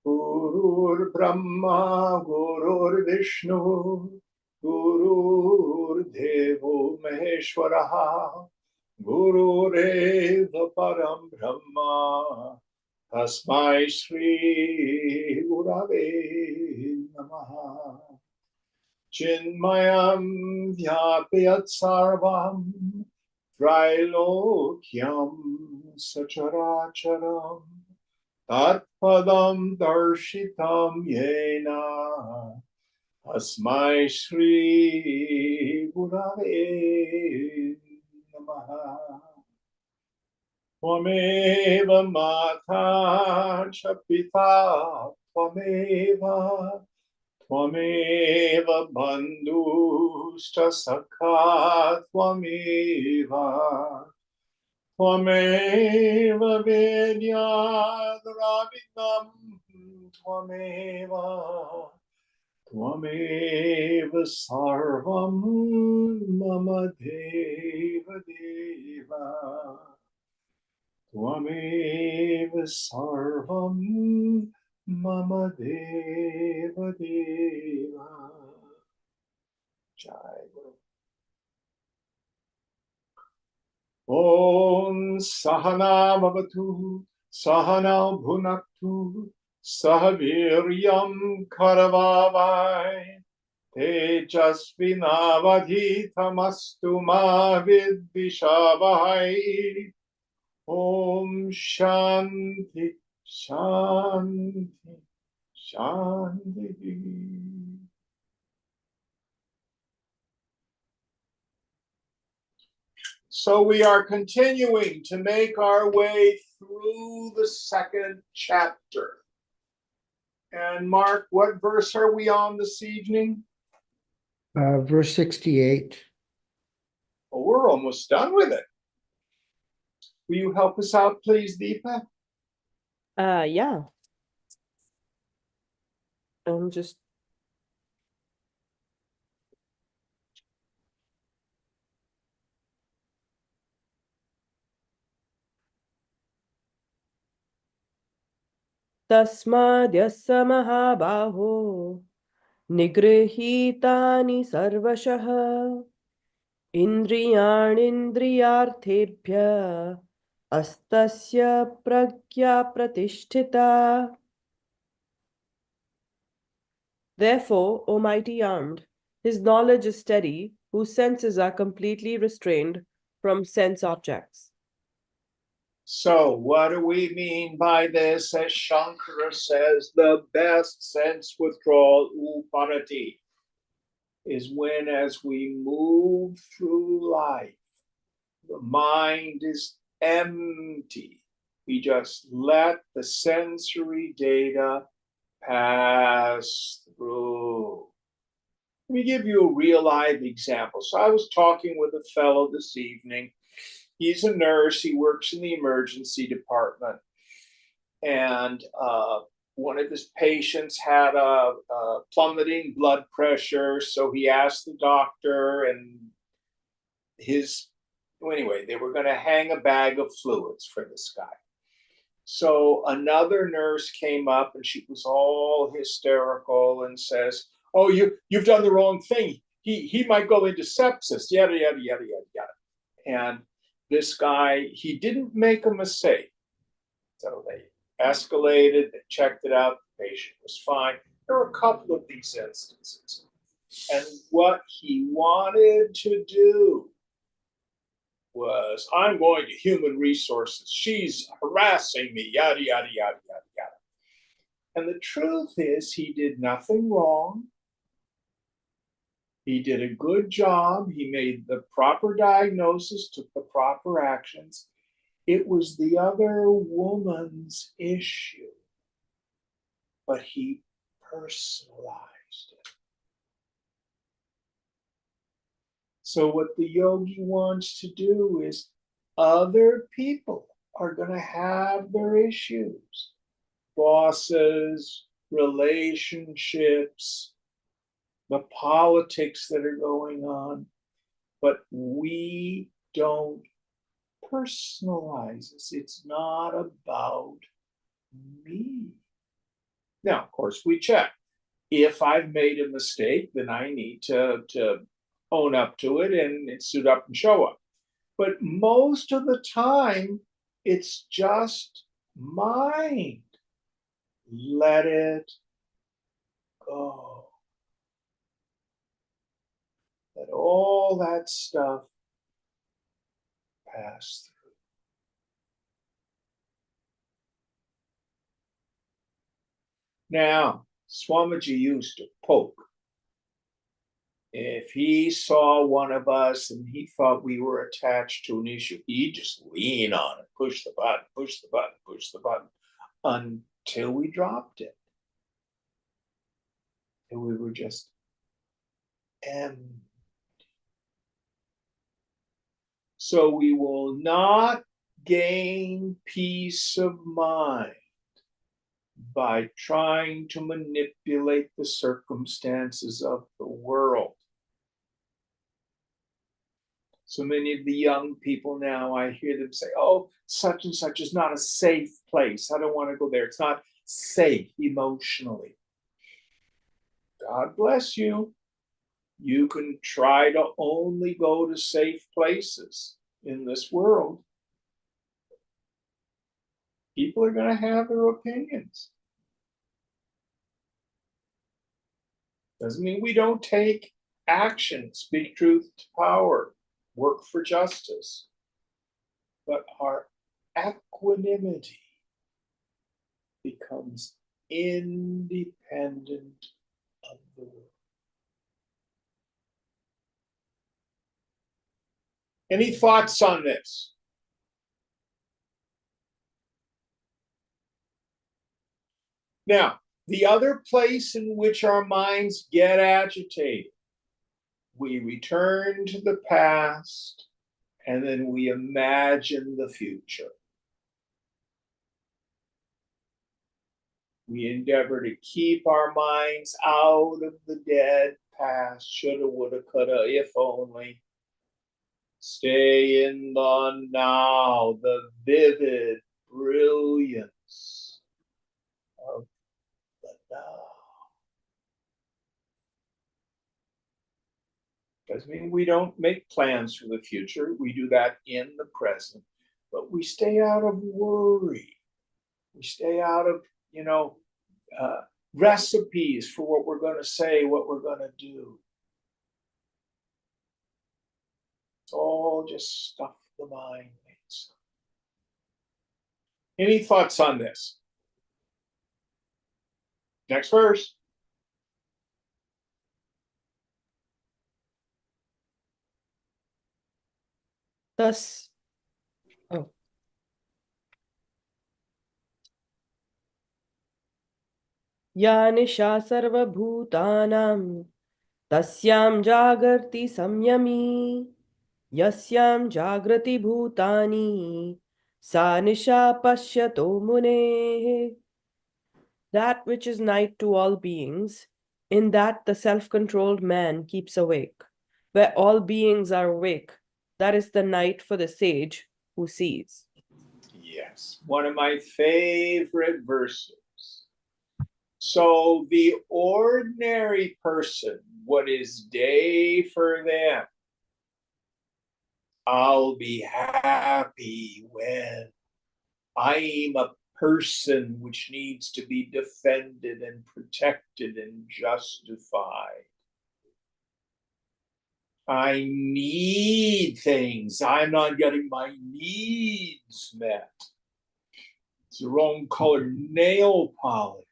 Gurur Brahma, Gurur Vishnu, Gurur Devo Maheshwaraha, Gurureva Param Brahma, Tasmai Shri Gurave Namaha. Chinmayam Vyapyat Sarvam, Trilokyam Sacharacharam, Tatpadam Darshitam Yena, Asmai Shri Gurave Namaha. Tvameva Mata Cha Pita Tvameva, Tvameva Bandhushcha Sakha Tvameva, Tvameva Vedyadravinam Tvameva, Tvameva Sarvam Mama Deva Deva, Tvameva Sarvam Mama Deva Deva. Jai Guru. Om Sahana Bhavatu, Sahana Bhunaktu, Sahaviryam Karavavai, Tejasvinavadhitamastu ma vidvishavai. Om Shanti, Shanti, Shanti. So we are continuing to make our way through the second chapter. And Mark, what verse are we on this evening? Verse 68. Well, we're almost done with it. Will you help us out, please, Deepa? Yeah. I'm just Tasmadyasya mahabaho nigrihitani sarvashah indriyanindriyarthebhya astasya pragya pratisthita. Therefore, O mighty armed, his knowledge is steady, whose senses are completely restrained from sense objects. So what do we mean by this? As Shankara says, the best sense withdrawal, uparati, is when as we move through life, the mind is empty. We just let the sensory data pass through. Let me give you a real live example. So I was talking with a fellow this evening. He's a nurse. He works in the emergency department. And one of his patients had a plummeting blood pressure. So he asked the doctor, and anyway, they were going to hang a bag of fluids for this guy. So another nurse came up and she was all hysterical and says, "Oh, you've done the wrong thing. He might go into sepsis, yada, yada, yada, yada, yada." And this guy, he didn't make a mistake. So they escalated, they checked it out, the patient was fine. There were a couple of these instances. And what he wanted to do was, I'm going to human resources. She's harassing me, yada, yada, yada, yada, yada. And the truth is, he did nothing wrong. He did a good job. He made the proper diagnosis, took the proper actions. It was the other woman's issue, but he personalized it. So what the yogi wants to do is other people are going to have their issues. Bosses, relationships, the politics that are going on, but we don't personalize this. It's not about me. Now, of course, we check. If I've made a mistake, then I need to own up to it and suit up and show up. But most of the time, it's just mind. Let it go. Let all that stuff pass through. Now, Swamiji used to poke. If he saw one of us and he thought we were attached to an issue, he'd just lean on it, push the button, push the button, push the button, until we dropped it. And we were just empty. So we will not gain peace of mind by trying to manipulate the circumstances of the world. So many of the young people now, I hear them say, oh, such and such is not a safe place. I don't want to go there. It's not safe emotionally. God bless you. You can try to only go to safe places in this world. People are going to have their opinions. Doesn't mean we don't take action, speak truth to power, work for justice. But our equanimity becomes independent of the world. Any thoughts on this? Now, the other place in which our minds get agitated, we return to the past and then we imagine the future. We endeavor to keep our minds out of the dead past, shoulda, woulda, coulda, if only. Stay in the now, the vivid brilliance of the now. Doesn't mean we don't make plans for the future. We do that in the present, but we stay out of worry. We stay out of, recipes for what we're going to say, what we're going to do. It's all just stuff the mind makes. Any thoughts on this? Next verse. Thus, या निशा सर्वभूतानां तस्यां जागर्ति संयमी यस्यां जागृति भूतानि सा निशा पश्यतो मुनेः. That which is night to all beings, in that the self-controlled man keeps awake. Where all beings are awake, that is the night for the sage who sees. Yes, one of my favorite verses. So the ordinary person, what is day for them? I'll be happy when I'm a person which needs to be defended and protected and justified. I need things. I'm not getting my needs met. It's the wrong color nail polish.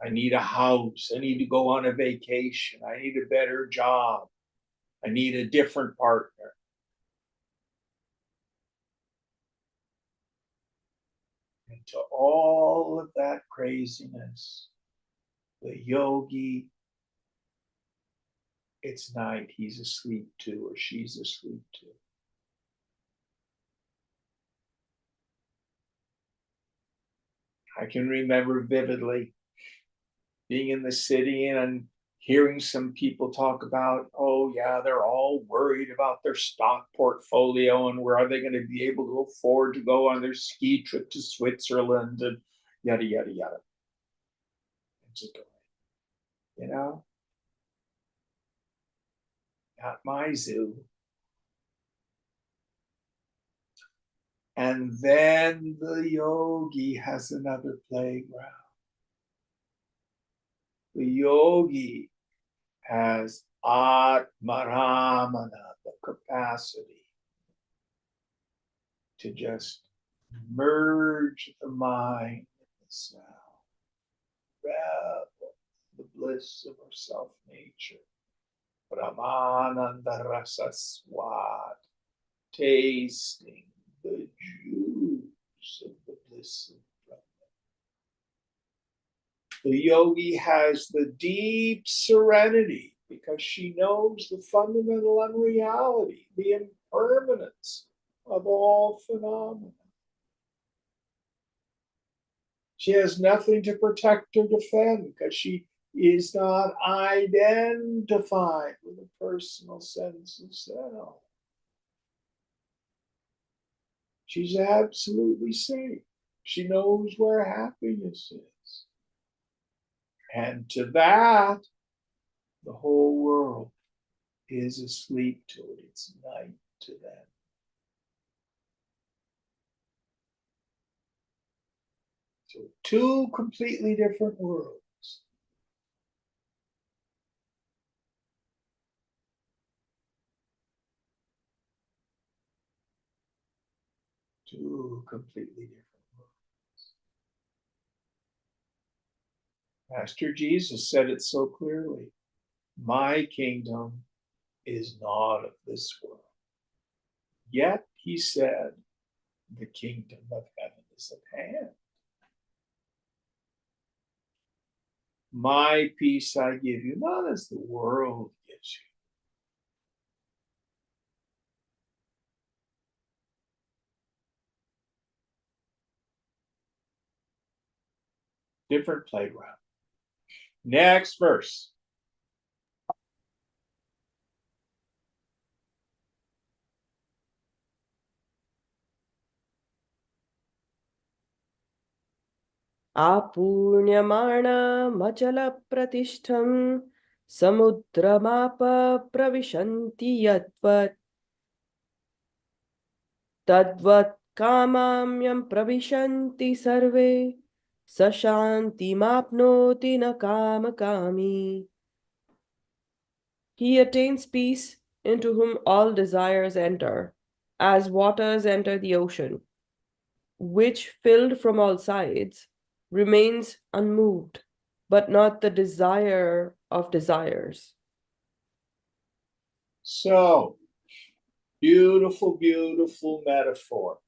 I need a house. I need to go on a vacation. I need a better job. I need a different partner. into all of that craziness, the yogi, it's night, he's asleep too, or she's asleep too. I can remember vividly being in the city and hearing some people talk about, oh yeah, they're all worried about their stock portfolio and where are they going to be able to afford to go on their ski trip to Switzerland and yada, yada, yada. And just going, you know, not my zoo. And then the yogi has another playground. The yogi has Atmaramana, the capacity to just merge the mind and the sound, revel the bliss of our self-nature. Brahmananda rasa swad, tasting the juice of the bliss of Brahman. The yogi has the deep serenity because she knows the fundamental unreality, the impermanence of all phenomena. She has nothing to protect or defend because she is not identified with a personal sense of self. She's absolutely safe. She knows where happiness is. And to that, the whole world is asleep to it. It's night to them. So two completely different worlds. Two completely different worlds. Master Jesus said it so clearly. My kingdom is not of this world. Yet, he said, the kingdom of heaven is at hand. My peace I give you, not as the world gives you. Different playground. Next verse. आपूर्ण्यमाणमचलप्रतिष्ठं समुद्रमाप प्रविशन्ति यद्वत् तद्वत् कामाम्यं प्रविशन्ति सर्वे स शान्तिमाप्नोति न कामकामी. He attains peace into whom all desires enter, as waters enter the ocean, which, filled from all sides, remains unmoved, but not the desire of desires. So, beautiful, beautiful metaphor.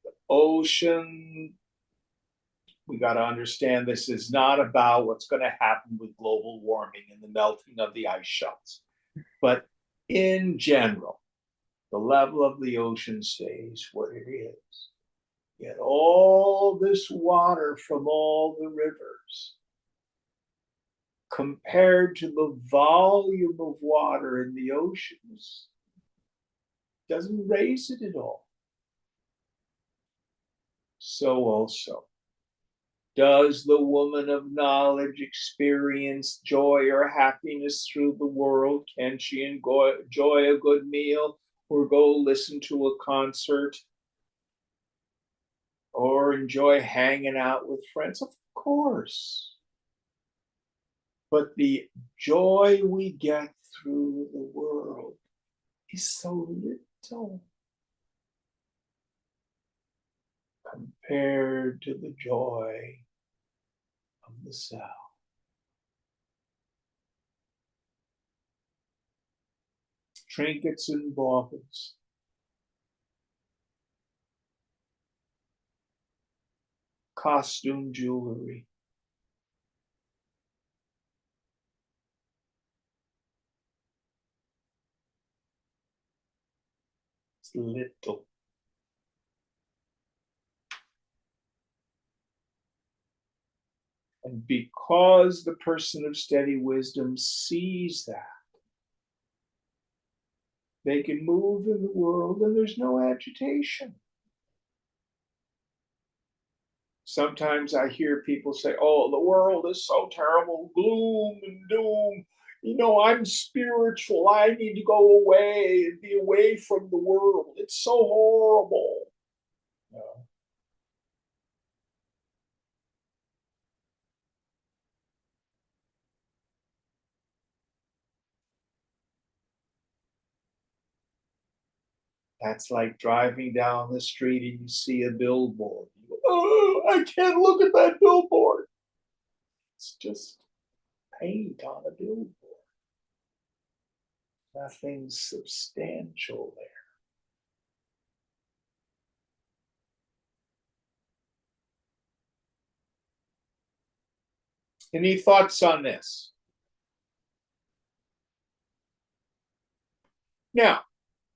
The ocean, we got to understand this is not about what's going to happen with global warming and the melting of the ice shelves. But in general, the level of the ocean stays what it is. Yet all this water from all the rivers, compared to the volume of water in the oceans, doesn't raise it at all. So also, does the woman of knowledge experience joy or happiness through the world? Can she enjoy a good meal or go listen to a concert or enjoy hanging out with friends? Of course. But the joy we get through the world is so little compared to the joy of the self. Trinkets and baubles. costume jewelry. It's little. And because the person of steady wisdom sees that, they can move in the world and there's no agitation. Sometimes I hear people say, oh, the world is so terrible, gloom and doom. You know, I'm spiritual. I need to go away and be away from the world. It's so horrible. No. That's like driving down the street and you see a billboard. You go, oh, I can't look at that billboard. It's just paint on a billboard. Nothing substantial there. Any thoughts on this? Now,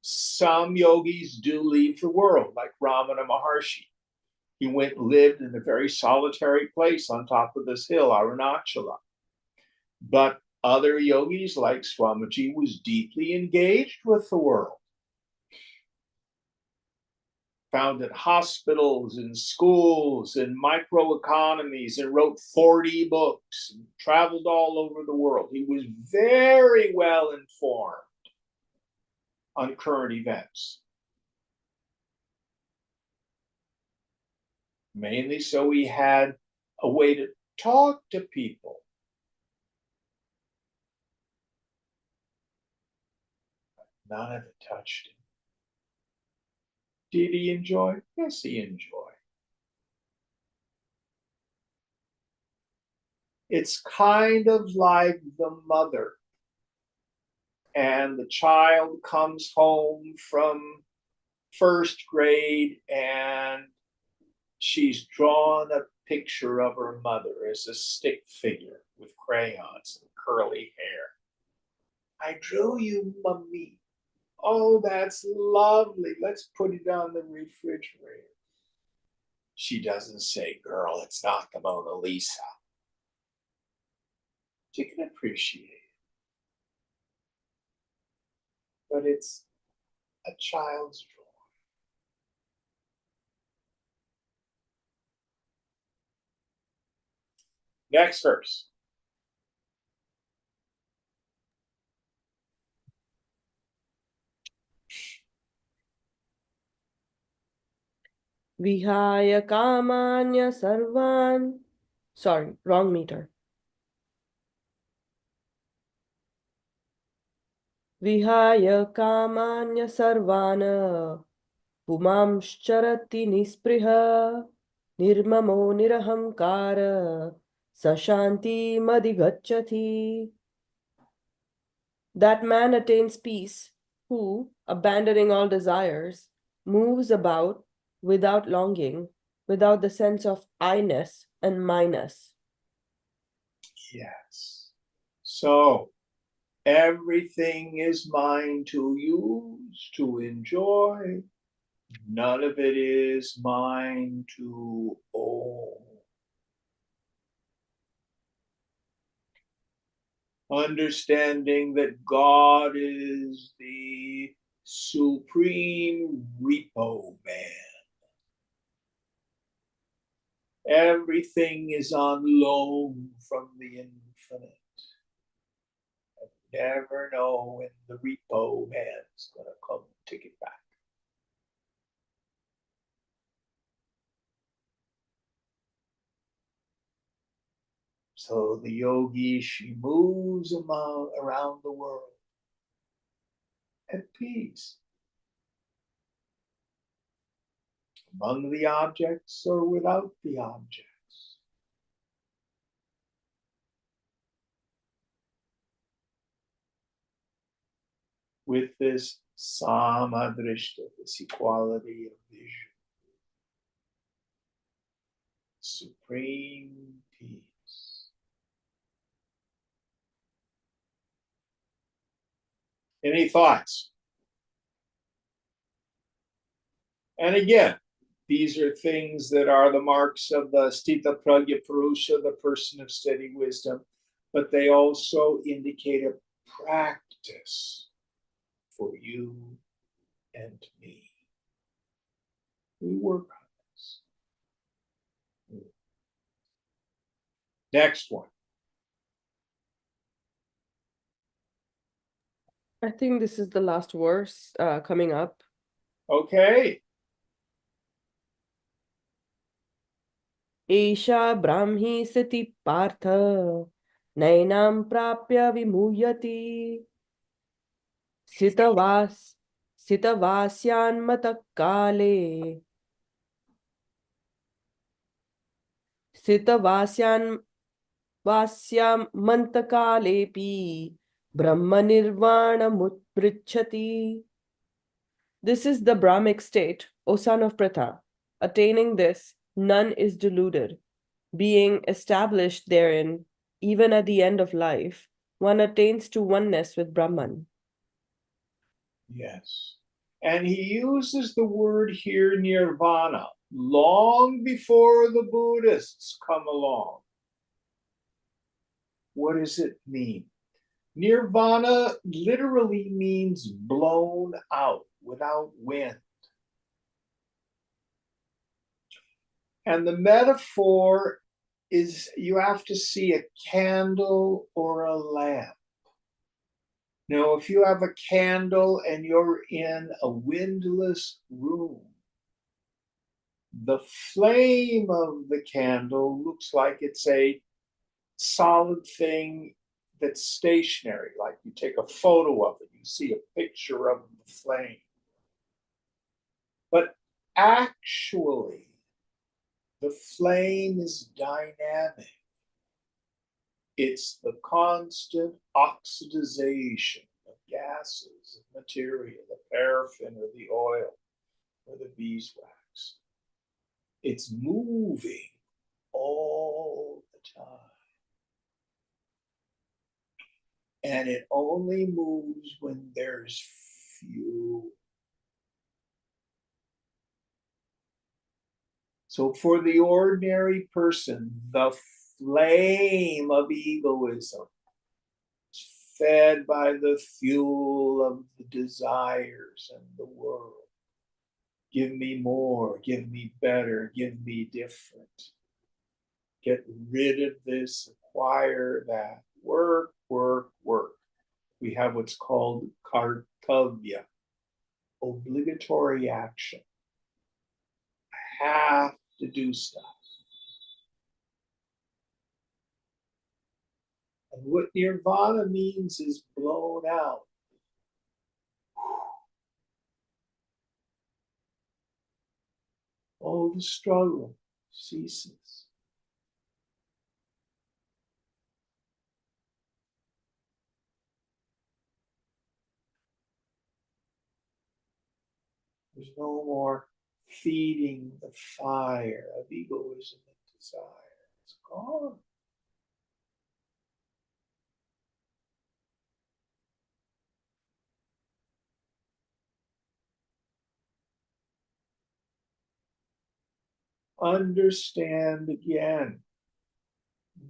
some yogis do leave the world, like Ramana Maharshi. He went and lived in a very solitary place on top of this hill, Arunachala. But other yogis, like Swamiji, was deeply engaged with the world. Founded hospitals and schools and microeconomies and wrote 40 books and traveled all over the world. He was very well informed on current events. Mainly so he had a way to talk to people. None of it touched him. Did he enjoy? Yes, he enjoyed. It's kind of like the mother, and the child comes home from first grade and she's drawn a picture of her mother as a stick figure with crayons and curly hair. I drew you, Mummy. Oh, that's lovely. Let's put it on the refrigerator. She doesn't say, girl, it's not the Mona Lisa. She can appreciate it. But it's a child's drawing. Next verse. Vihaya kamanya sarvan. Sorry, wrong meter. Vihaya kamanya sarvana. Pumamscharati nispriha. Nirmamo nirahamkara. Sashanti madhigacchati. That man attains peace, who, abandoning all desires, moves about without longing, without the sense of I-ness and myness. Yes. So everything is mine to use, to enjoy. None of it is mine to own. Understanding that God is the supreme repo man. Everything is on loan from the infinite. And never know when the repo man's going to come take it back. So the yogi, she moves around the world at peace. Among the objects or without the objects. With this samadrishta, this equality of vision. supreme peace. Any thoughts? And again, these are things that are the marks of the Stita Pragya Purusha, the person of steady wisdom, but they also indicate a practice for you and me. We work on this. Next one. I think this is the last verse coming up. Okay. Esha Brahmi Sati Partha Nainam Prapya Vimuyati Sitavas Sitavasyan Kale Sitavasyan Vasyam Mantakalepi Brahma Nirvana Mutprichati. This is the Brahmic state, O son of Pratha. Attaining this, none is deluded. Being established therein, even at the end of life, one attains to oneness with Brahman. Yes. And he uses the word here, nirvana, long before the Buddhists come along. What does it mean? Nirvana literally means blown out, without wind. And the metaphor is you have to see a candle or a lamp. Now, if you have a candle and you're in a windless room, the flame of the candle looks like it's a solid thing that's stationary, like you take a photo of it, you see a picture of the flame. But actually, the flame is dynamic. It's the constant oxidization of gases, of material, the paraffin or the oil or the beeswax. It's moving all the time. And it only moves when there's fuel. So for the ordinary person, the flame of egoism is fed by the fuel of the desires and the world. Give me more, give me better, give me different. Get rid of this, acquire that. Work, work, work. We have what's called kartavya, obligatory action. I have to do stuff. And what nirvana means is blown out. All the struggle ceases. There's no more feeding the fire of egoism and desire. It's gone. Understand again,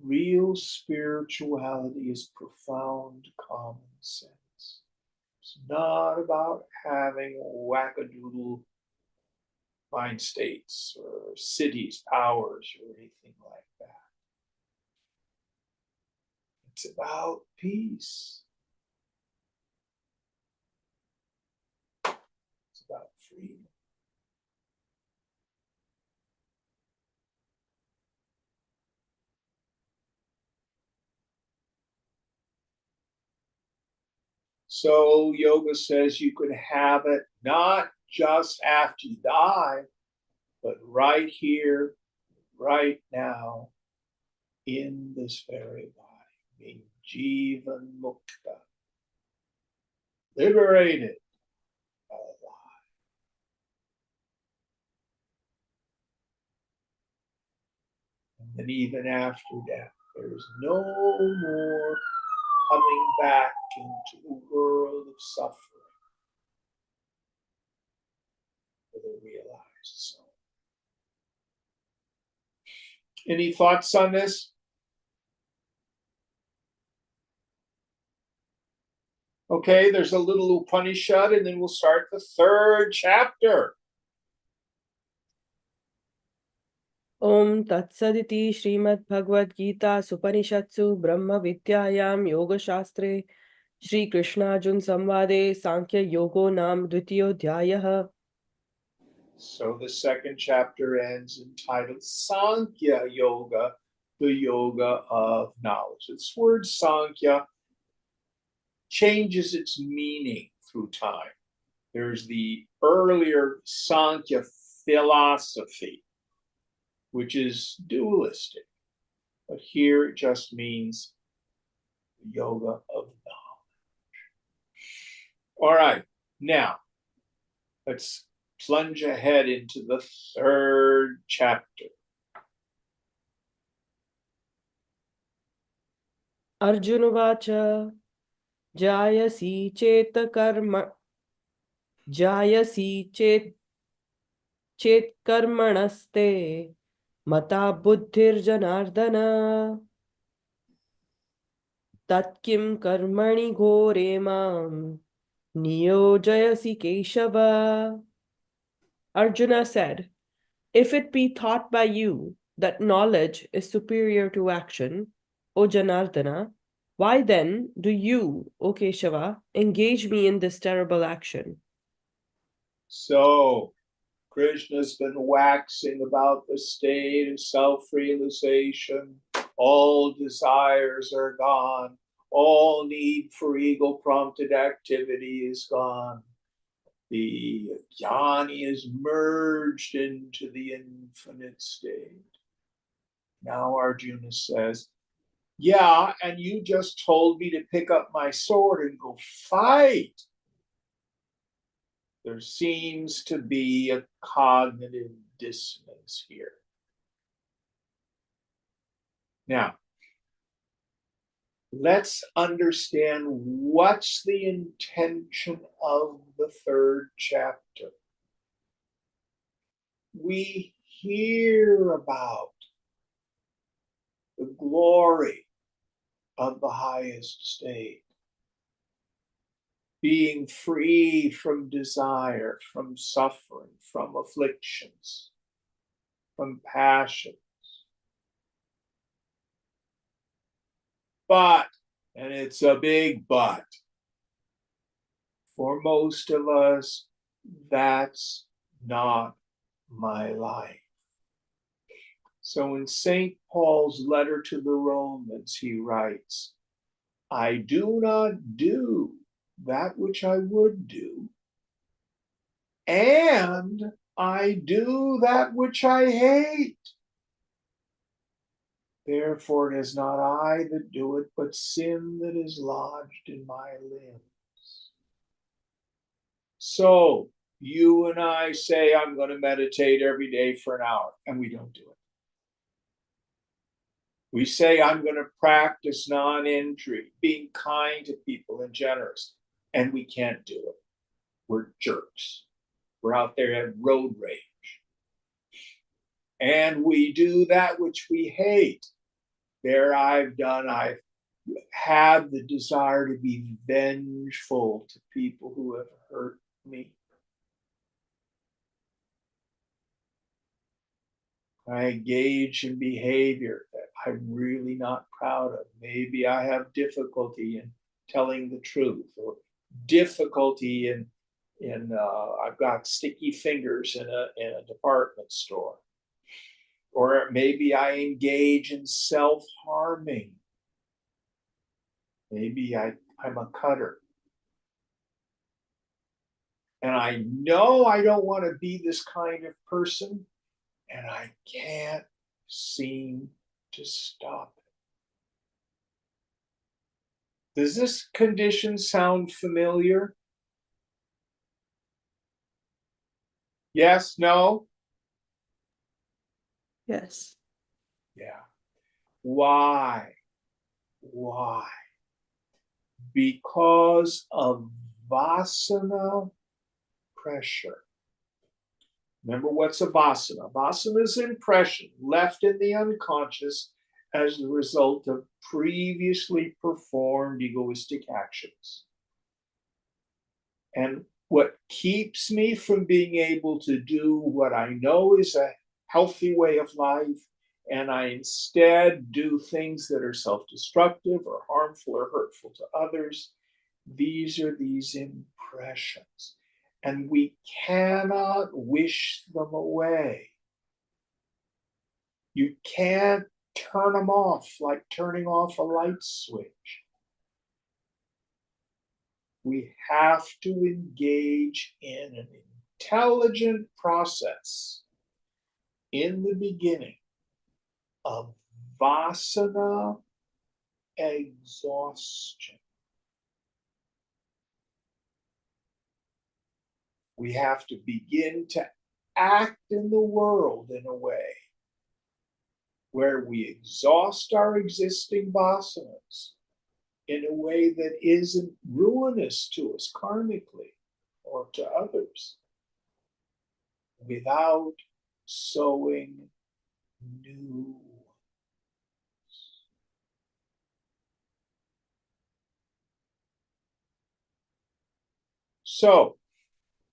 real spirituality is profound common sense. It's not about having wackadoodle mind states or cities, powers, or anything like that. It's about peace. It's about freedom. So yoga says you could have it not just after you die, but right here, right now, in this very body, being jivan mukta, liberated, alive. And even after death, there is no more coming back into the world of suffering for the realized soul. Any thoughts on this? Okay, there's a little Upanishad, and then we'll start the third chapter. Om Tatsaditi Srimad Bhagavad Gita Supanishatsu Brahma Vidyayam Yoga Shastre Shri Krishna Arjun Samvade Sankhya Yogo Nam Dvitiyo Dhyayah. So the second chapter ends entitled Sankhya Yoga, the yoga of knowledge. This word Sankhya changes its meaning through time. There's the earlier Sankhya philosophy, which is dualistic, but here it just means yoga of knowledge. All right, now let's plunge ahead into the third chapter. Arjuna Vacha Jayasi Chet Karma Jayasi Chet Karmanaste Mata Buddhir Janardana Tatkim Karmani Ghore Mam Niyojayasi Keshava. Arjuna said, if it be thought by you that knowledge is superior to action, O Janardana, why then do you, O Keshava, engage me in this terrible action? So Krishna's been waxing about the state of self-realization. All desires are gone. All need for ego-prompted activity is gone. The jnani is merged into the infinite state. Now Arjuna says, yeah, and you just told me to pick up my sword and go fight. There seems to be a cognitive dissonance here. Now, let's understand what's the intention of the third chapter. We hear about the glory of the highest state, being free from desire, from suffering, from afflictions, from passions. But, and it's a big but, for most of us, that's not my life. So in St. Paul's letter to the Romans, he writes, I do not do that which I would do, and I do that which I hate. Therefore it is not I that do it, but sin that is lodged in my limbs. So you and I say, I'm going to meditate every day for an hour, and we don't do it. We say, I'm going to practice non-injury, being kind to people and generous, and we can't do it. We're jerks. We're out there at road rage. And we do that which we hate. There I've had the desire to be vengeful to people who have hurt me. I engage in behavior that I'm really not proud of. Maybe I have difficulty in telling the truth, or difficulty in I've got sticky fingers in a department store. Or maybe I engage in self-harming. Maybe I'm a cutter. And I know I don't want to be this kind of person, and I can't seem to stop it. Does this condition sound familiar? Yes, no? Yes. Yeah. Why? Why? Because of vasana pressure. Remember, what's a vasana? Vasana is impression left in the unconscious as the result of previously performed egoistic actions. And what keeps me from being able to do what I know is a healthy way of life, and I instead do things that are self-destructive or harmful or hurtful to others, these are these impressions. And we cannot wish them away. You can't turn them off like turning off a light switch. We have to engage in an intelligent process in the beginning of vasana exhaustion. We have to begin to act in the world in a way where we exhaust our existing vasanas in a way that isn't ruinous to us karmically or to others, without sowing new. So,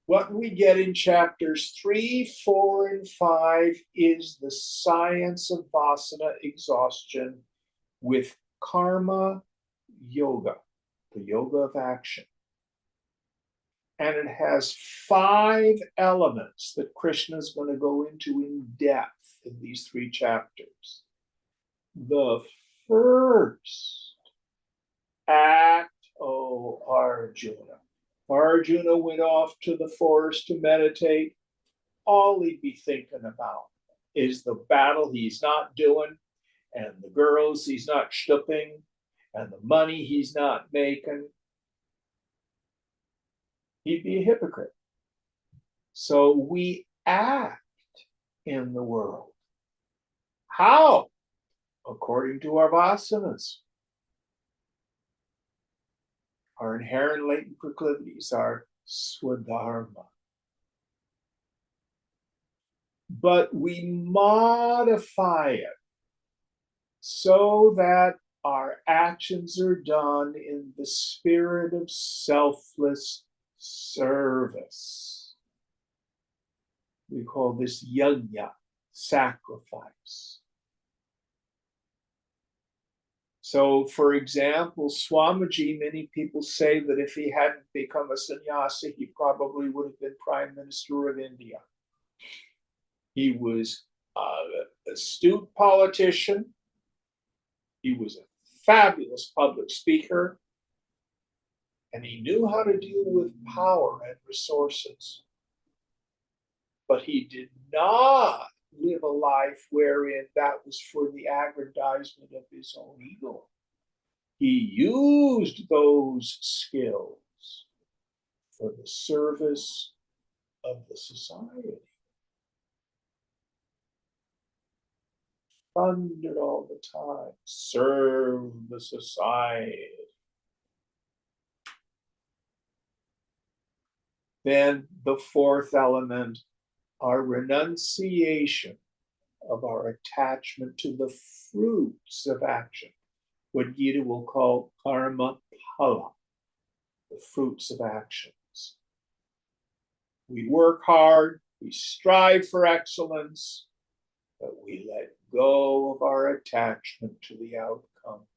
what we get in chapters 3, 4, and 5 is the science of vasana exhaustion with karma yoga, the yoga of action. And it has 5 elements that Krishna is going to go into in depth in these 3 chapters. The first act, O Arjuna. Arjuna went off to the forest to meditate. All he'd be thinking about is the battle he's not doing, and the girls he's not stooping, and the money he's not making. He'd be a hypocrite. So we act in the world. How? According to our vasanas. Our inherent latent proclivities, our swadharma. But we modify it so that our actions are done in the spirit of selfless service. We call this yajna, sacrifice. So, for example, Swamiji, many people say that if he hadn't become a sannyasi, he probably would have been Prime Minister of India. He was an astute politician. He was a fabulous public speaker. And he knew how to deal with power and resources. But he did not live a life wherein that was for the aggrandizement of his own ego. He used those skills for the service of the society. Thundered all the time, serve the society. Then the fourth element, our renunciation of our attachment to the fruits of action, what Gita will call karma phala, the fruits of actions. We work hard, we strive for excellence, but we let go of our attachment to the outcome.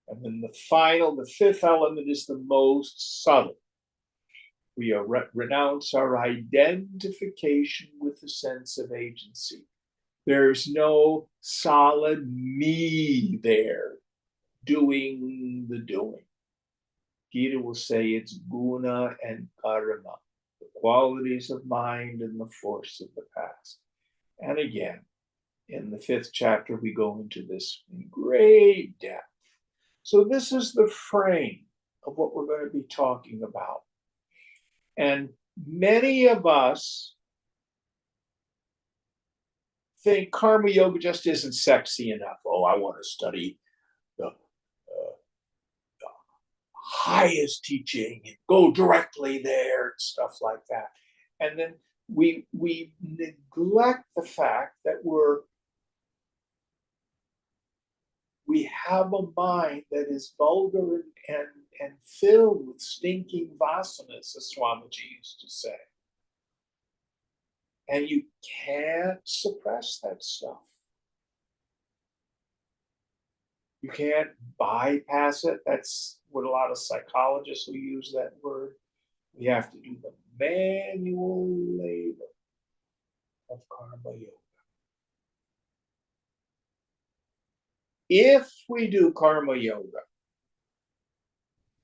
And then the fifth element is the most subtle. We renounce our identification with the sense of agency. There's no solid me there doing the doing. Gita will say it's guna and karma, the qualities of mind and the force of the past. And again, in the 5th chapter, we go into this in great depth. So this is the frame of what we're going to be talking about. And many of us think karma yoga just isn't sexy enough. Oh, I want to study the highest teaching and go directly there and stuff like that. And then we neglect the fact that we have a mind that is vulgar and filled with stinking vasanas, as Swamiji used to say. And you can't suppress that stuff. You can't bypass it. That's what a lot of psychologists will use that word. We have to do the manual labor of karma yoga. If we do karma yoga,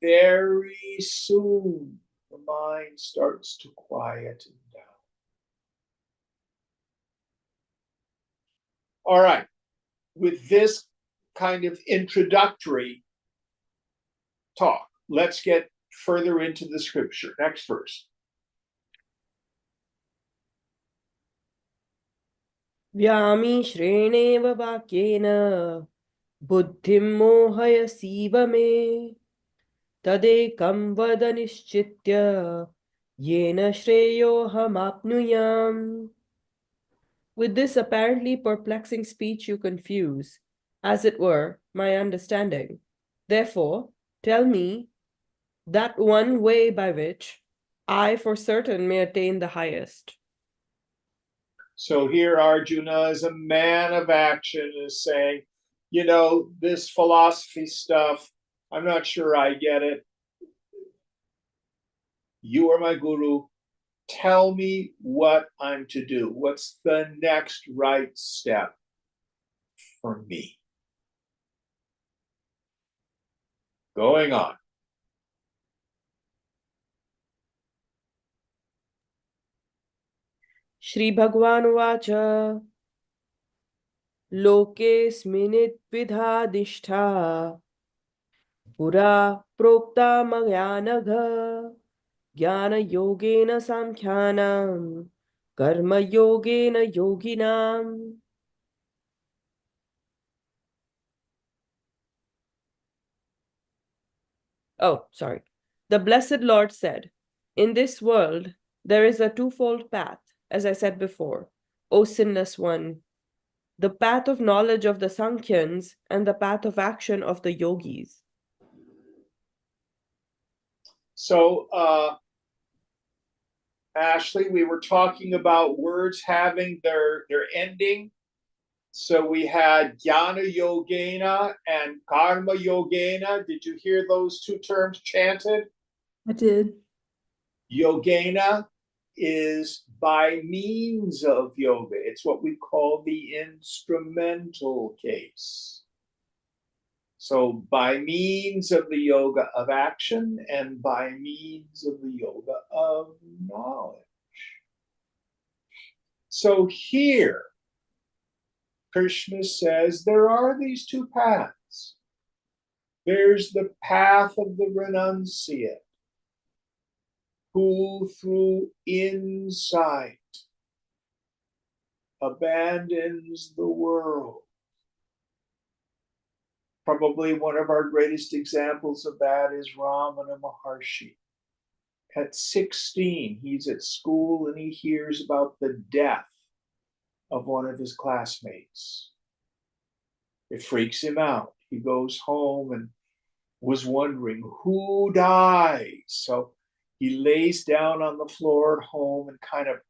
very soon the mind starts to quieten down. All right, with this kind of introductory talk, let's get further into the scripture. Next verse. Vyami shrenev vakyena buddhim mohayasiva me tadekam vada nishchitya yena shreyoham apnuyam. With this apparently perplexing speech you confuse, as it were, my understanding. Therefore, tell me that one way by which I for certain may attain the highest. So here Arjuna, as a man of action, is saying, this philosophy stuff, I'm not sure I get it. You are my guru. Tell me what I'm to do. What's the next right step for me? Going on. Shri Bhagwan Vacha Lokesminit Vidhadishtha Pura Prokta Magyanagha Jnana Yogena Samkhyanam Karma Yogena Yoginam. Oh, sorry. The Blessed Lord said, in this world there is a twofold path, as I said before, O sinless one, the path of knowledge of the Sankhyans and the path of action of the yogis. So, Ashley, we were talking about words having their ending. So we had Jnana Yogena and Karma Yogena. Did you hear those two terms chanted? I did. Yogena is by means of yoga. It's what we call the instrumental case. So by means of the yoga of action and by means of the yoga of knowledge. So here, Krishna says there are these two paths. There's the path of the renunciate, who through insight abandons the world. Probably one of our greatest examples of that is Ramana Maharshi. At 16, he's at school and he hears about the death of one of his classmates. It freaks him out. He goes home and was wondering who dies. So he lays down on the floor at home and kind of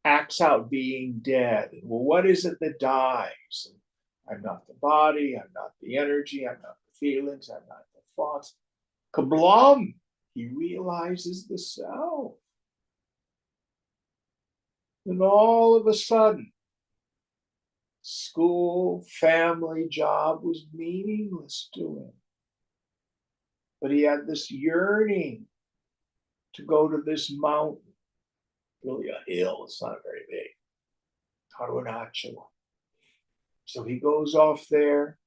acts out being dead. Well, what is it that dies? And I'm not the body, I'm not the energy, I'm not the feelings, I'm not the thoughts. Kablum! He realizes the self. And all of a sudden, school, family, job was meaningless to him. But he had this yearning to go to this mountain, really a hill, it's not very big, Arunachala. So he goes off there,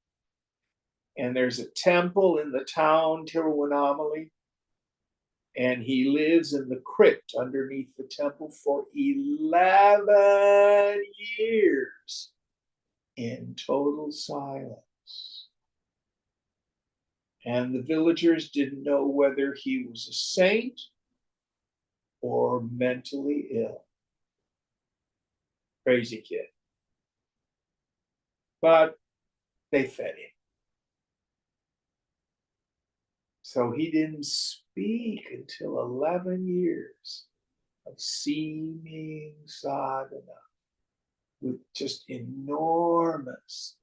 and there's a temple in the town, Tiruvannamalai, and he lives in the crypt underneath the temple for 11 years. total silence. And the villagers didn't know whether he was a saint or mentally ill. Crazy kid. But they fed him. So he didn't speak until 11 years of seeming sadhana with just enormous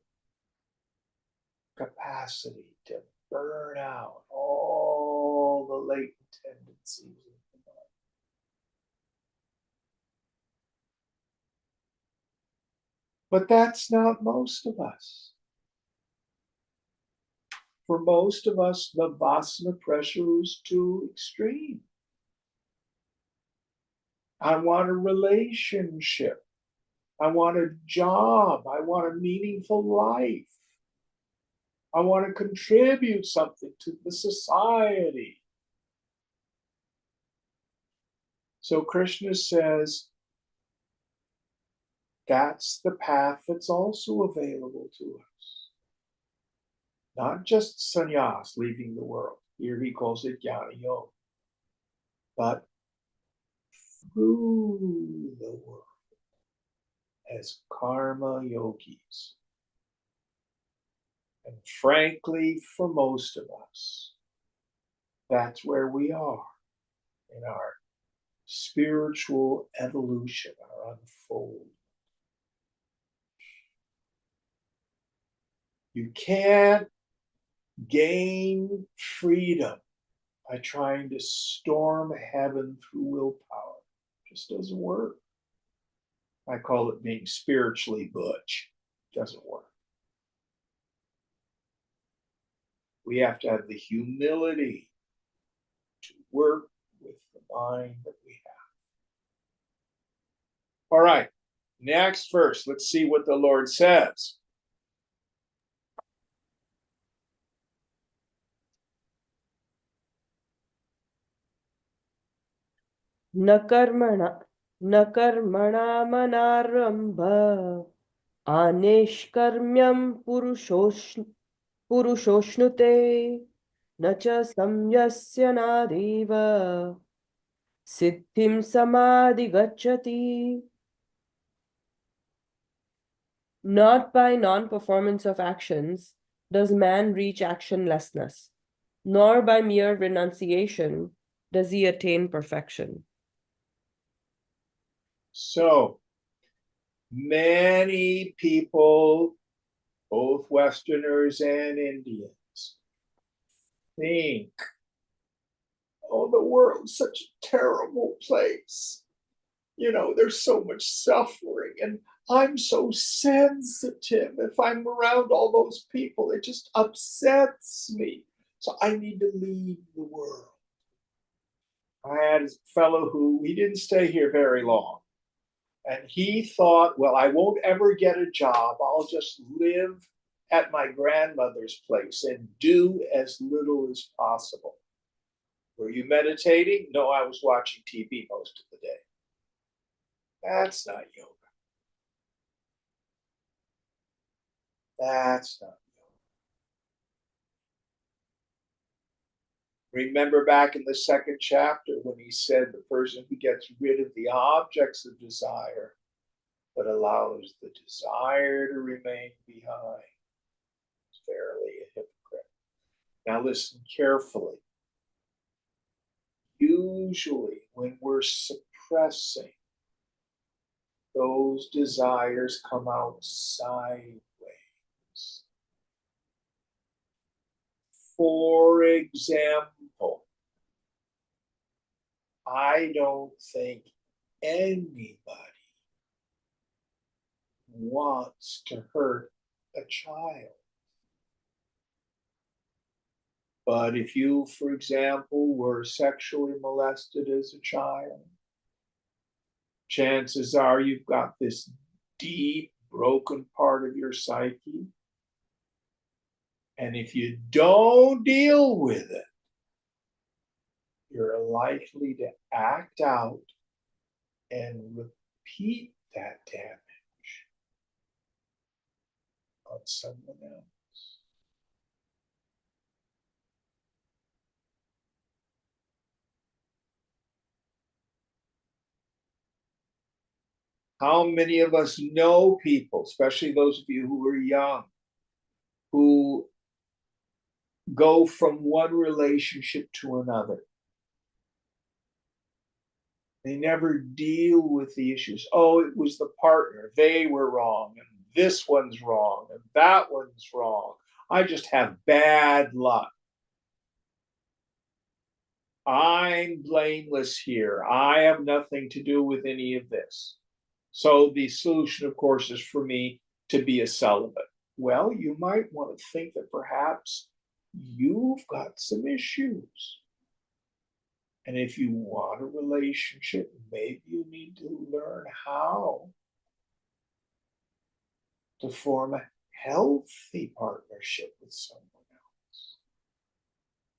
capacity to burn out all the latent tendencies of the mind. But that's not most of us. For most of us, the vasana pressure is too extreme. I want a relationship. I want a job. I want a meaningful life. I want to contribute something to the society. So Krishna says, that's the path that's also available to us. Not just sannyas, leaving the world. Here he calls it jnana yoga. But through the world as karma yogis. And frankly, for most of us, that's where we are in our spiritual evolution, our unfoldment. You can't gain freedom by trying to storm heaven through willpower. It just doesn't work. I call it being spiritually butch. It doesn't work. We have to have the humility to work with the mind that we have. All right, next verse. Let's see what the Lord says. न कर्मणा मनारंभ आनेष्कर्म्यं पुरुषोष्णुते न च संयस्य नादेव सिद्धिं समाधिगच्छति. Not by non-performance of actions does man reach actionlessness, nor by mere renunciation does he attain perfection. So, many people, both Westerners and Indians, think, oh, the world's such a terrible place. You know, there's so much suffering, and I'm so sensitive. If I'm around all those people, it just upsets me. So I need to leave the world. I had a fellow who, he didn't stay here very long. And he thought, well, I won't ever get a job. I'll just live at my grandmother's place and do as little as possible. Were you meditating? No, I was watching TV most of the day. That's not yoga. That's not yoga. Remember back in the second chapter when he said the person who gets rid of the objects of desire but allows the desire to remain behind is verily a hypocrite. Now listen carefully. Usually when we're suppressing, those desires come out sideways. For example, I don't think anybody wants to hurt a child. But if you, for example, were sexually molested as a child, chances are you've got this deep, broken part of your psyche. And if you don't deal with it, you're likely to act out and repeat that damage on about someone else. How many of us know people, especially those of you who are young, who go from one relationship to another? They never deal with the issues. Oh, it was the partner. They were wrong, and this one's wrong, and that one's wrong. I just have bad luck. I'm blameless here. I have nothing to do with any of this. So the solution, of course, is for me to be a celibate. Well, you might want to think that perhaps you've got some issues. And if you want a relationship, maybe you need to learn how to form a healthy partnership with someone else.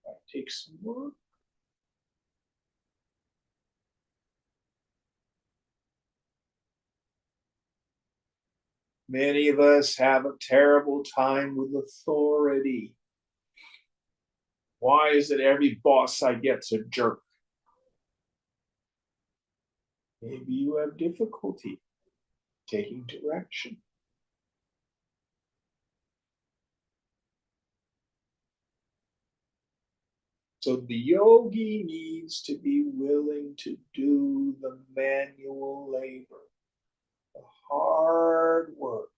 That takes some work. Many of us have a terrible time with authority. Why is it every boss I get's a jerk? Maybe you have difficulty taking direction. So the yogi needs to be willing to do the manual labor, the hard work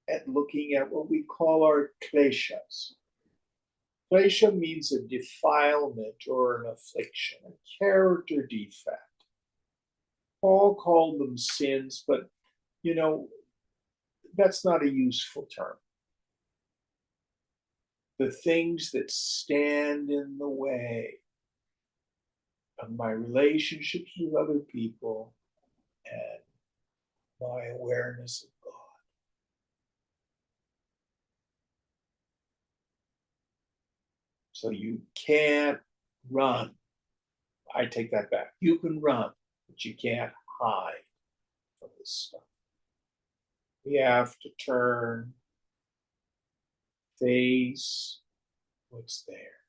at looking at what we call our kleshas. Klesha means a defilement or an affliction, a character defect. Paul called them sins, but that's not a useful term. The things that stand in the way of my relationships with other people and my awareness of God. So you can't run. I take that back. You can run, but you can't hide from this stuff. We have to turn, face what's there.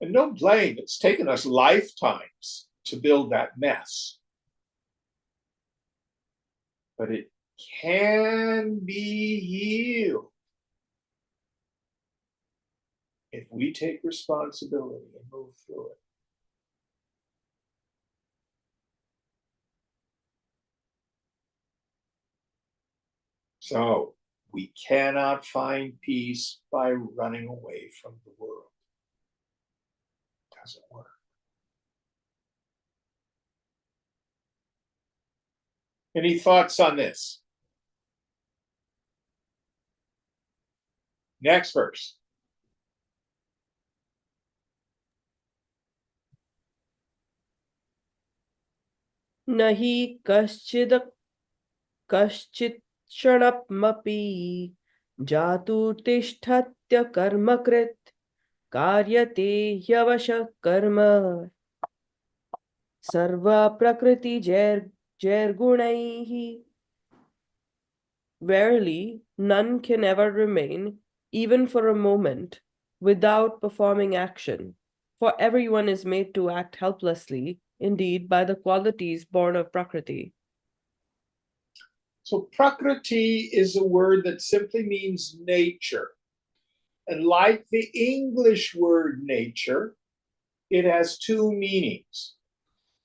And no blame, it's taken us lifetimes to build that mess. But it can be healed if we take responsibility and move through it. So we cannot find peace by running away from the world. It doesn't work. Any thoughts on this? Next verse. Nahi कश्चित् क्षणमपि जातु तिष्ठत्य कर्मकृत् कार्यते ह्यवशः कर्म सर्वा प्रकृतिजैर्गुणैः. Verily, none can ever remain, even for a moment, without performing action, for everyone is made to act helplessly, indeed, by the qualities born of Prakriti. So Prakriti is a word that simply means nature. And like the English word nature, it has two meanings.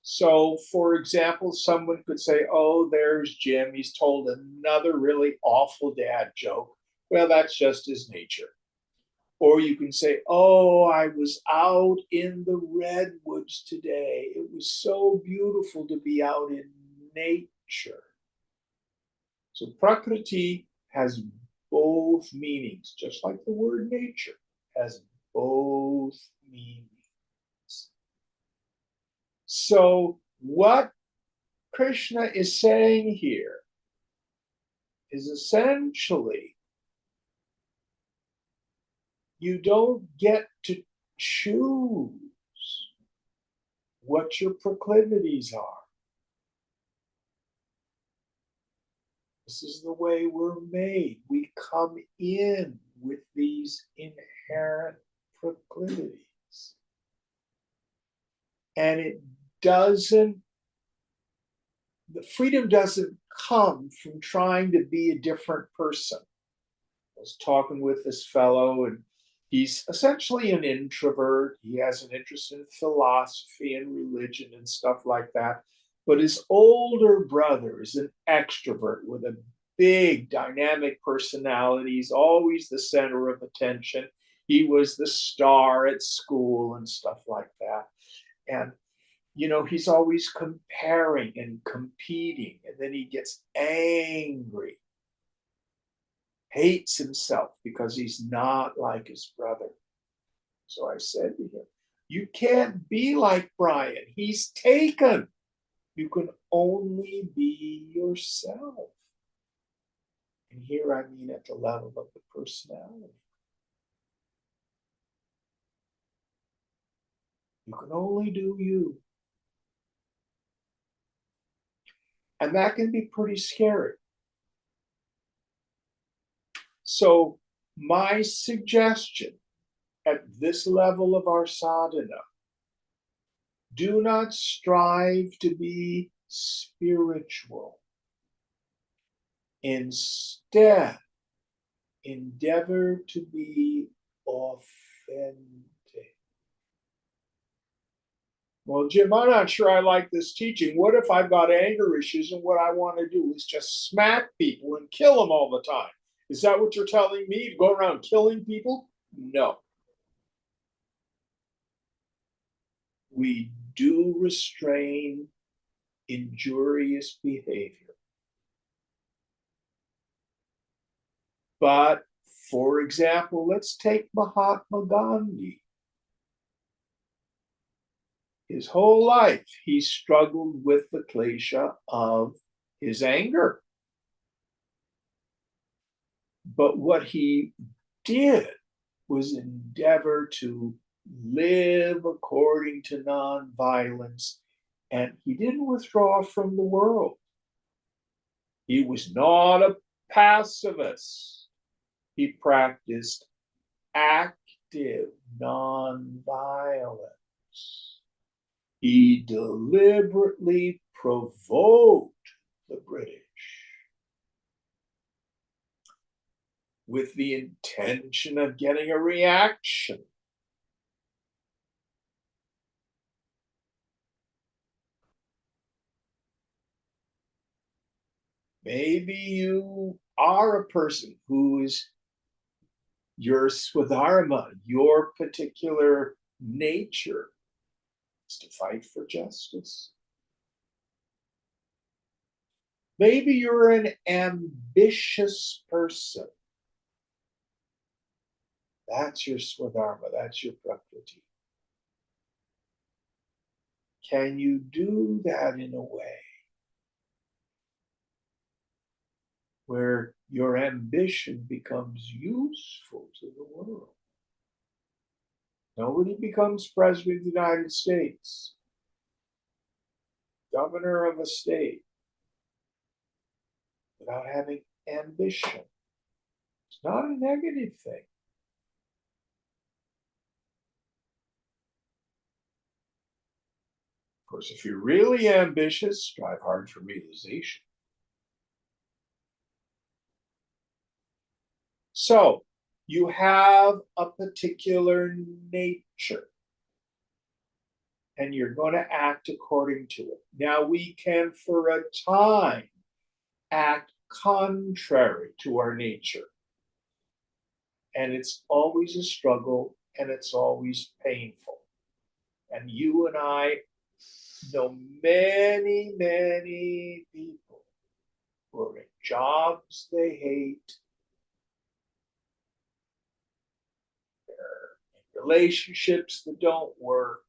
So, for example, someone could say, oh, there's Jim. He's told another really awful dad joke. Well, that's just his nature. Or you can say, oh, I was out in the redwoods today. It was so beautiful to be out in nature. So Prakriti has both meanings, just like the word nature has both meanings. So what Krishna is saying here is essentially you don't get to choose what your proclivities are. This is the way we're made. We come in with these inherent proclivities. And the freedom doesn't come from trying to be a different person. I was talking with this fellow, and he's essentially an introvert. He has an interest in philosophy and religion and stuff like that. But his older brother is an extrovert with a big dynamic personality. He's always the center of attention. He was the star at school and stuff like that. And he's always comparing and competing, and then he gets angry, hates himself because he's not like his brother. So I said to him, you can't be like Brian. He's taken. You can only be yourself. And here I mean at the level of the personality. You can only do you. And that can be pretty scary. So my suggestion at this level of our sadhana, do not strive to be spiritual. Instead, endeavor to be authentic. Well, Jim, I'm not sure I like this teaching. What if I've got anger issues and what I want to do is just smack people and kill them all the time? Is that what you're telling me? To go around killing people? No. We do restrain injurious behavior. But, for example, let's take Mahatma Gandhi. His whole life, he struggled with the klesha of his anger. But what he did was endeavor to live according to nonviolence, and he didn't withdraw from the world. He was not a pacifist. He practiced active nonviolence. He deliberately provoked the British with the intention of getting a reaction. Maybe you are a person who is your swadharma, your particular nature is to fight for justice. Maybe you're an ambitious person. That's your swadharma, that's your prakriti. Can you do that in a way where your ambition becomes useful to the world? Nobody becomes president of the United States, governor of a state, without having ambition. It's not a negative thing. Of course, if you're really ambitious, strive hard for realization. So, you have a particular nature, and you're going to act according to it. Now, we can, for a time, act contrary to our nature. And it's always a struggle, and it's always painful. And you and I know many, many people who are in jobs they hate, they're in relationships that don't work,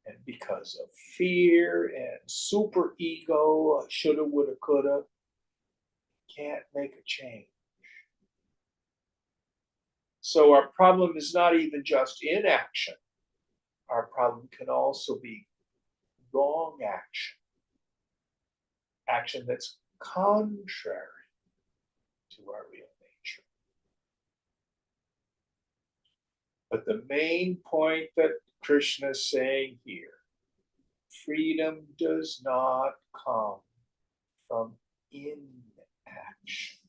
and because of fear and super ego, shoulda, woulda, coulda, can't make a change. So our problem is not even just inaction. Our problem can also be wrong action. action that's contrary to our real nature. But the main point that Krishna is saying here, freedom does not come from inaction.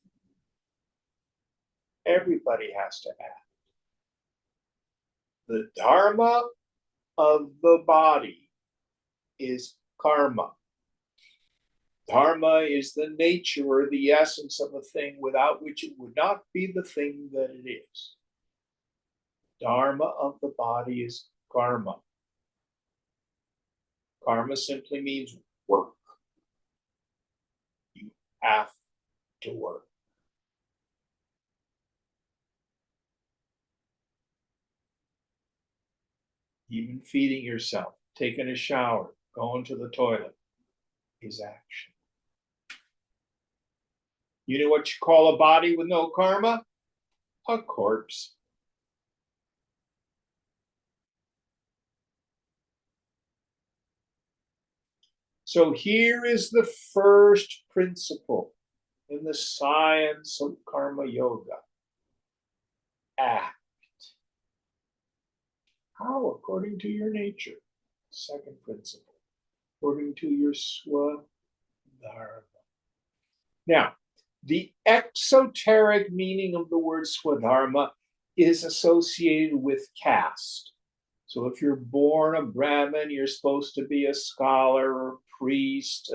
Everybody has to act. The dharma of the body is karma. Dharma is the nature or the essence of a thing without which it would not be the thing that it is. Dharma of the body is karma. Karma simply means work. You have to work. Even feeding yourself, taking a shower, going to the toilet is action. You know what you call a body with no karma? A corpse. So here is the first principle in the science of karma yoga. Act. How? According to your nature. Second principle. According to your swadharma. Now, the exoteric meaning of the word swadharma is associated with caste. So if you're born a Brahmin, you're supposed to be a scholar or priest,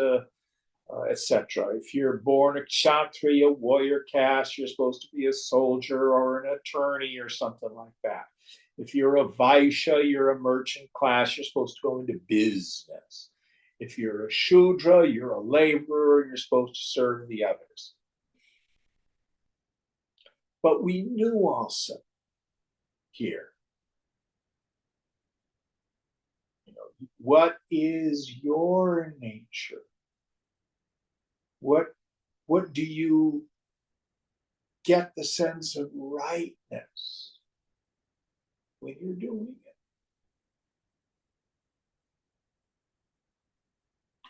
etc. If you're born a Ch3, a warrior caste, you're supposed to be a soldier or an attorney or something like that. If you're a Vaishya, you're a merchant class, you're supposed to go into business. If you're a Shudra, you're a laborer, and you're supposed to serve the others. But we nuance it here. What is your nature? What do you get the sense of rightness when you're doing it?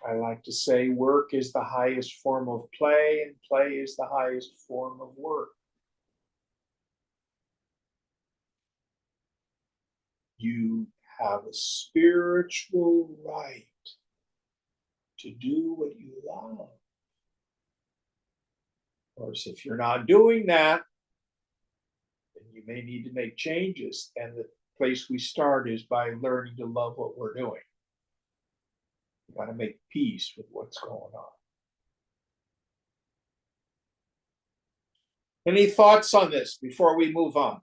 I like to say work is the highest form of play, and play is the highest form of work. You have a spiritual right to do what you love. Of course, if you're not doing that, then you may need to make changes. And the place we start is by learning to love what we're doing. You got to make peace with what's going on. Any thoughts on this before we move on?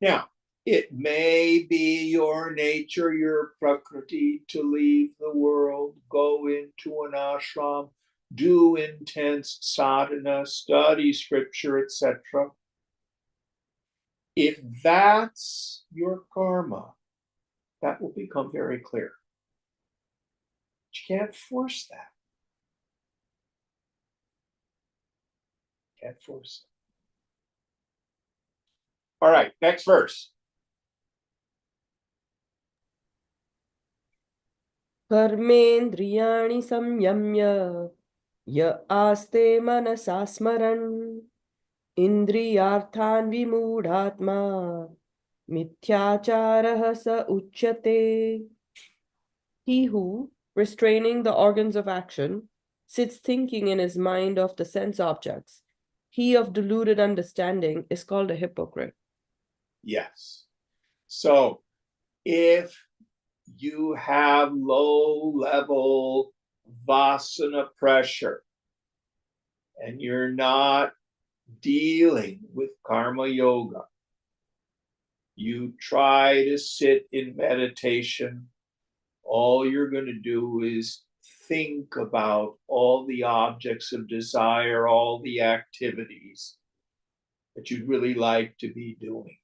Now, it may be your nature, your prakriti, to leave the world, go into an ashram, do intense sadhana, study scripture, etc. If that's your karma, that will become very clear. But you can't force that. Can't force it. All right, next verse. कर्मेन्द्रियाणि संयम्य य आस्ते मनसा स्मरन् इन्द्रियार्थान् विमूढात्मा मिथ्याचारः स उच्यते. He who, restraining the organs of action, sits thinking in his mind of the sense objects, he of deluded understanding is called a hypocrite. Yes. So if you have low-level vasana pressure and you're not dealing with karma yoga, you try to sit in meditation, all you're going to do is think about all the objects of desire, all the activities that you'd really like to be doing.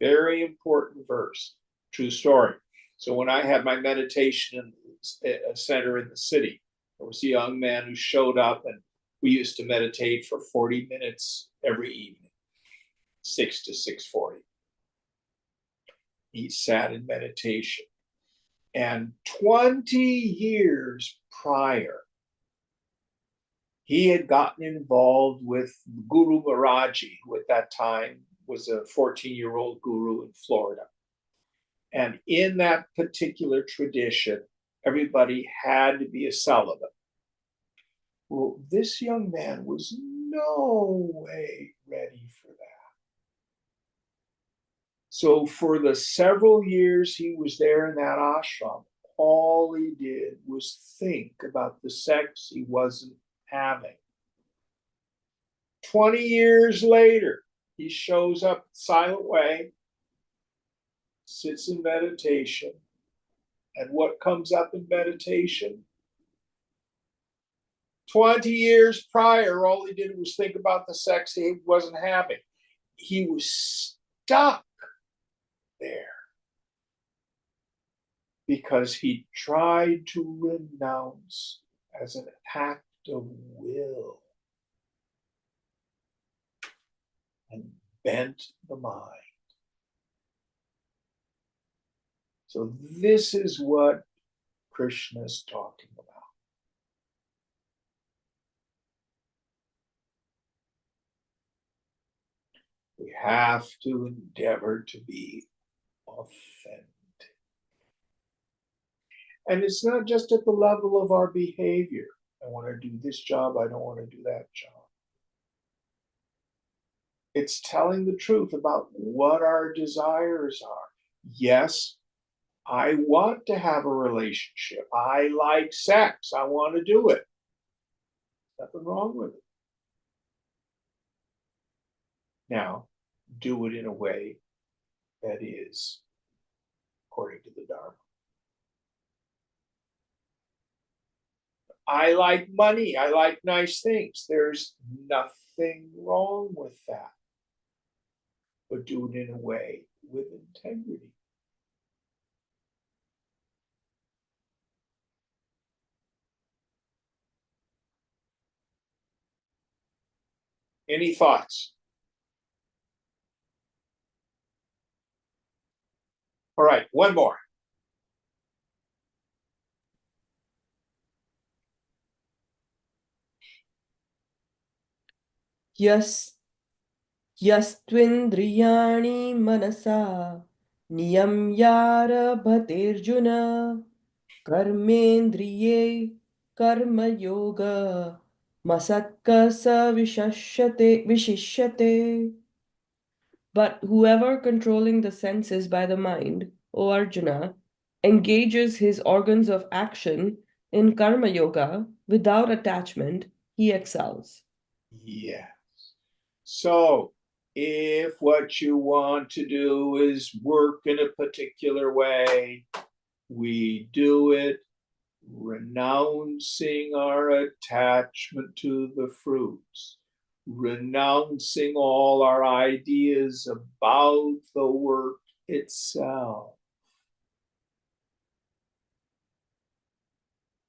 Very important verse, true story. So when I had my meditation center in the city, there was a young man who showed up, and we used to meditate for 40 minutes every evening, 6 to 6:40. He sat in meditation. And 20 years prior, he had gotten involved with Guru Maharaji, who at that time was a 14-year-old guru in Florida. And in that particular tradition, everybody had to be a celibate. Well, this young man was no way ready for that. So for the several years he was there in that ashram, all he did was think about the sex he wasn't having. 20 years later, he shows up Silent Way, sits in meditation, and what comes up in meditation? 20 years prior, all he did was think about the sex he wasn't having. He was stuck there because he tried to renounce as an act of will and bent the mind. So this is what Krishna is talking about. We have to endeavor to be authentic. And it's not just at the level of our behavior. I want to do this job, I don't want to do that job. It's telling the truth about what our desires are. Yes, I want to have a relationship. I like sex. I want to do it. Nothing wrong with it. Now, do it in a way that is according to the Dharma. I like money. I like nice things. There's nothing wrong with that. But do it in a way with integrity. Any thoughts? All right, one more. Yas Yastvindriyani manasa niyamyarabhatirjuna karmendriye karma yoga masakka sa vishishyate. But whoever controlling the senses by the mind, O Arjuna, engages his organs of action in karma yoga without attachment, he excels. Yes. So, if what you want to do is work in a particular way, we do it renouncing our attachment to the fruits, renouncing all our ideas about the work itself,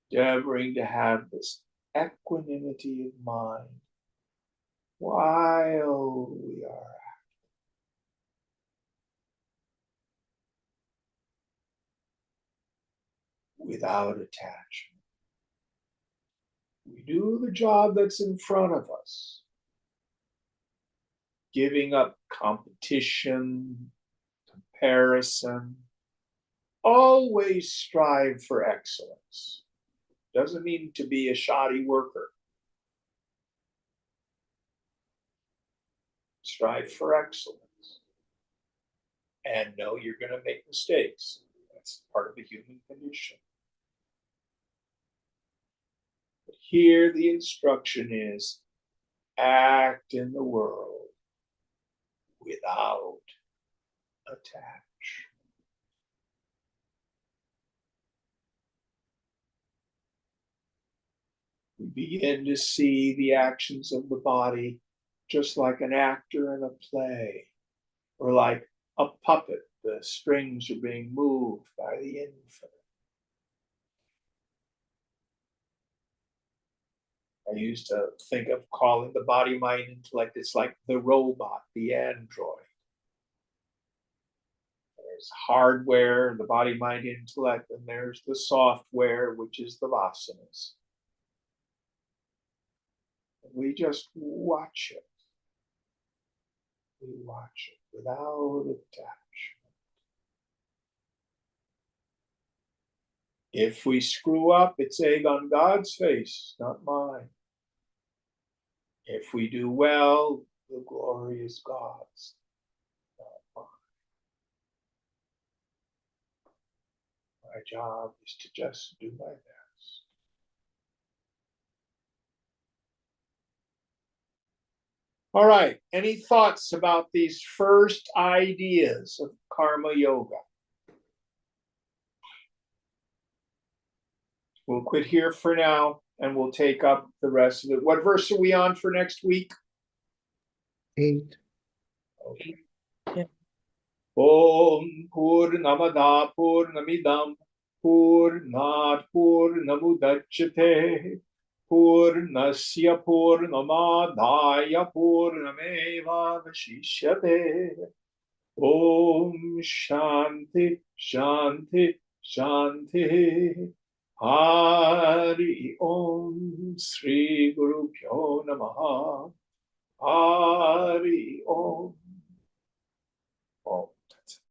endeavoring to have this equanimity of mind while we are without attachment. We do the job that's in front of us, giving up competition, comparison. Always strive for excellence. Doesn't mean to be a shoddy worker. Strive for excellence. And know you're going to make mistakes. That's part of the human condition. But here the instruction is act in the world without attachment. We begin to see the actions of the body just like an actor in a play, or like a puppet. The strings are being moved by the infinite. I used to think of calling the body mind intellect, it's like the robot, the android. There's hardware, the body, mind, intellect, and there's the software, which is the vasanas. We just watch it. We watch it without attachment. If we screw up, it's egg on God's face, not mine. If we do well, the glory is God's, not mine. My job is to just do my best. All right, any thoughts about these first ideas of karma yoga? We'll quit here for now and we'll take up the rest of it. What verse are we on for next week? 8. Okay. Yeah. Om Purnamada Purnamidam Purnat Purnamudachyate Purnasya Purnamadaya Purnameva Vashishyate. Om Shanti Shanti Shanti. Hari Om Sri Guru Pyo Namaha. Hari Om. Om.